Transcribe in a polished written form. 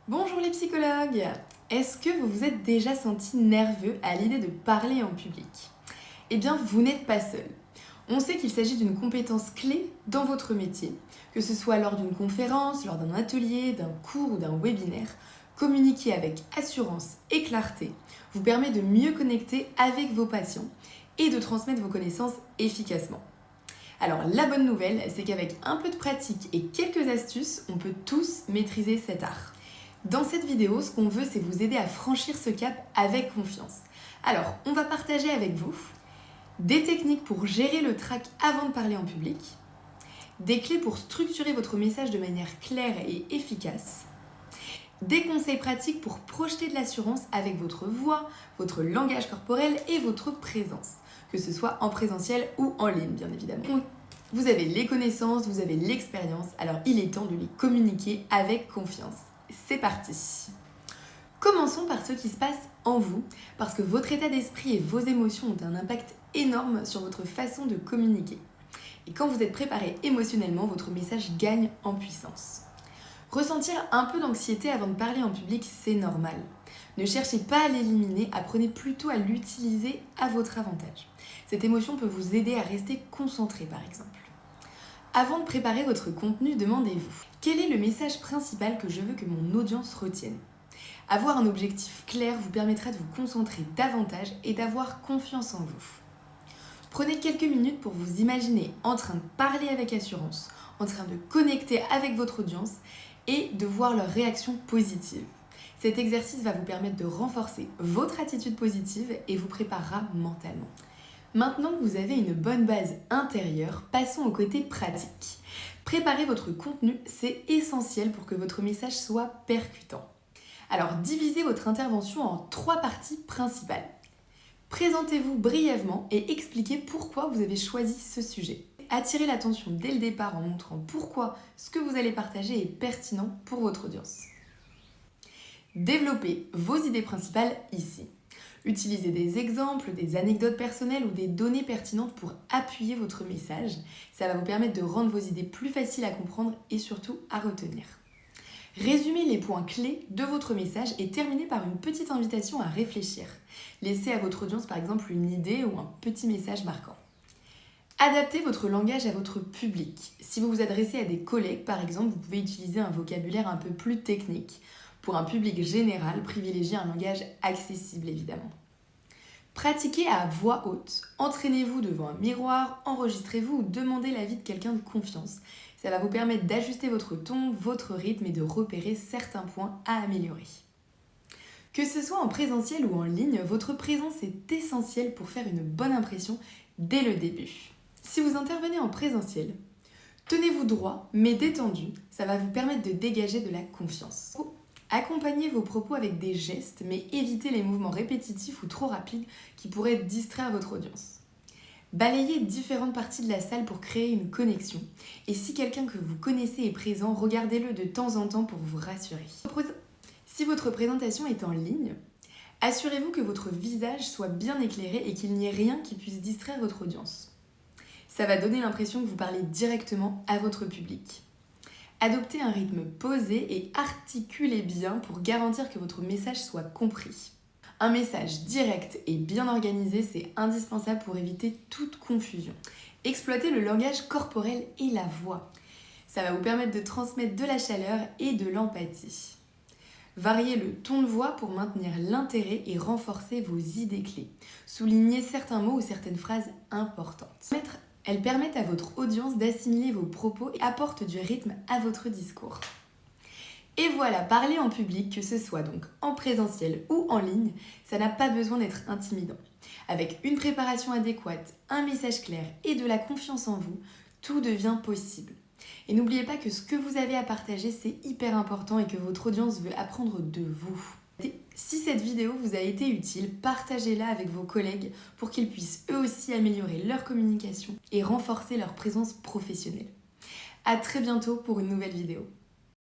Bonjour les psychologues! Est-ce que vous vous êtes déjà senti nerveux à l'idée de parler en public? Eh bien, vous n'êtes pas seul. On sait qu'il s'agit d'une compétence clé dans votre métier, que ce soit lors d'une conférence, lors d'un atelier, d'un cours ou d'un webinaire. Communiquer avec assurance et clarté vous permet de mieux connecter avec vos patients et de transmettre vos connaissances efficacement. Alors la bonne nouvelle, c'est qu'avec un peu de pratique et quelques astuces, on peut tous maîtriser cet art. Dans cette vidéo, ce qu'on veut, c'est vous aider à franchir ce cap avec confiance. Alors, on va partager avec vous des techniques pour gérer le trac avant de parler en public, des clés pour structurer votre message de manière claire et efficace, des conseils pratiques pour projeter de l'assurance avec votre voix, votre langage corporel et votre présence, que ce soit en présentiel ou en ligne, bien évidemment. Vous avez les connaissances, vous avez l'expérience, alors il est temps de les communiquer avec confiance. C'est parti! Commençons par ce qui se passe en vous, parce que votre état d'esprit et vos émotions ont un impact énorme sur votre façon de communiquer. Et quand vous êtes préparé émotionnellement, votre message gagne en puissance. Ressentir un peu d'anxiété avant de parler en public, c'est normal. Ne cherchez pas à l'éliminer, apprenez plutôt à l'utiliser à votre avantage. Cette émotion peut vous aider à rester concentré par exemple. Avant de préparer votre contenu, demandez-vous: quel est le message principal que je veux que mon audience retienne? Avoir un objectif clair vous permettra de vous concentrer davantage et d'avoir confiance en vous. Prenez quelques minutes pour vous imaginer en train de parler avec assurance, en train de connecter avec votre audience et de voir leur réaction positive. Cet exercice va vous permettre de renforcer votre attitude positive et vous préparera mentalement. Maintenant que vous avez une bonne base intérieure, passons au côté pratique. Préparer votre contenu, c'est essentiel pour que votre message soit percutant. Alors, divisez votre intervention en 3 parties principales. Présentez-vous brièvement et expliquez pourquoi vous avez choisi ce sujet. Attirez l'attention dès le départ en montrant pourquoi ce que vous allez partager est pertinent pour votre audience. Développez vos idées principales ici. Utilisez des exemples, des anecdotes personnelles ou des données pertinentes pour appuyer votre message. Ça va vous permettre de rendre vos idées plus faciles à comprendre et surtout à retenir. Résumez les points clés de votre message et terminez par une petite invitation à réfléchir. Laissez à votre audience par exemple une idée ou un petit message marquant. Adaptez votre langage à votre public. Si vous vous adressez à des collègues par exemple, vous pouvez utiliser un vocabulaire un peu plus technique. Pour un public général, privilégiez un langage accessible évidemment. Pratiquez à voix haute. Entraînez-vous devant un miroir, enregistrez-vous ou demandez l'avis de quelqu'un de confiance. Ça va vous permettre d'ajuster votre ton, votre rythme et de repérer certains points à améliorer. Que ce soit en présentiel ou en ligne, votre présence est essentielle pour faire une bonne impression dès le début. Si vous intervenez en présentiel, tenez-vous droit mais détendu, ça va vous permettre de dégager de la confiance. Accompagnez vos propos avec des gestes, mais évitez les mouvements répétitifs ou trop rapides qui pourraient distraire votre audience. Balayez différentes parties de la salle pour créer une connexion. Et si quelqu'un que vous connaissez est présent, regardez-le de temps en temps pour vous rassurer. Si votre présentation est en ligne, assurez-vous que votre visage soit bien éclairé et qu'il n'y ait rien qui puisse distraire votre audience. Ça va donner l'impression que vous parlez directement à votre public. Adoptez un rythme posé et articulez bien pour garantir que votre message soit compris. Un message direct et bien organisé, c'est indispensable pour éviter toute confusion. Exploitez le langage corporel et la voix. Ça va vous permettre de transmettre de la chaleur et de l'empathie. Variez le ton de voix pour maintenir l'intérêt et renforcer vos idées clés. Soulignez certains mots ou certaines phrases importantes. Elles permettent à votre audience d'assimiler vos propos et apportent du rythme à votre discours. Et voilà, parler en public, que ce soit donc en présentiel ou en ligne, ça n'a pas besoin d'être intimidant. Avec une préparation adéquate, un message clair et de la confiance en vous, tout devient possible. Et n'oubliez pas que ce que vous avez à partager, c'est hyper important et que votre audience veut apprendre de vous. Si cette vidéo vous a été utile, partagez-la avec vos collègues pour qu'ils puissent eux aussi améliorer leur communication et renforcer leur présence professionnelle. À très bientôt pour une nouvelle vidéo.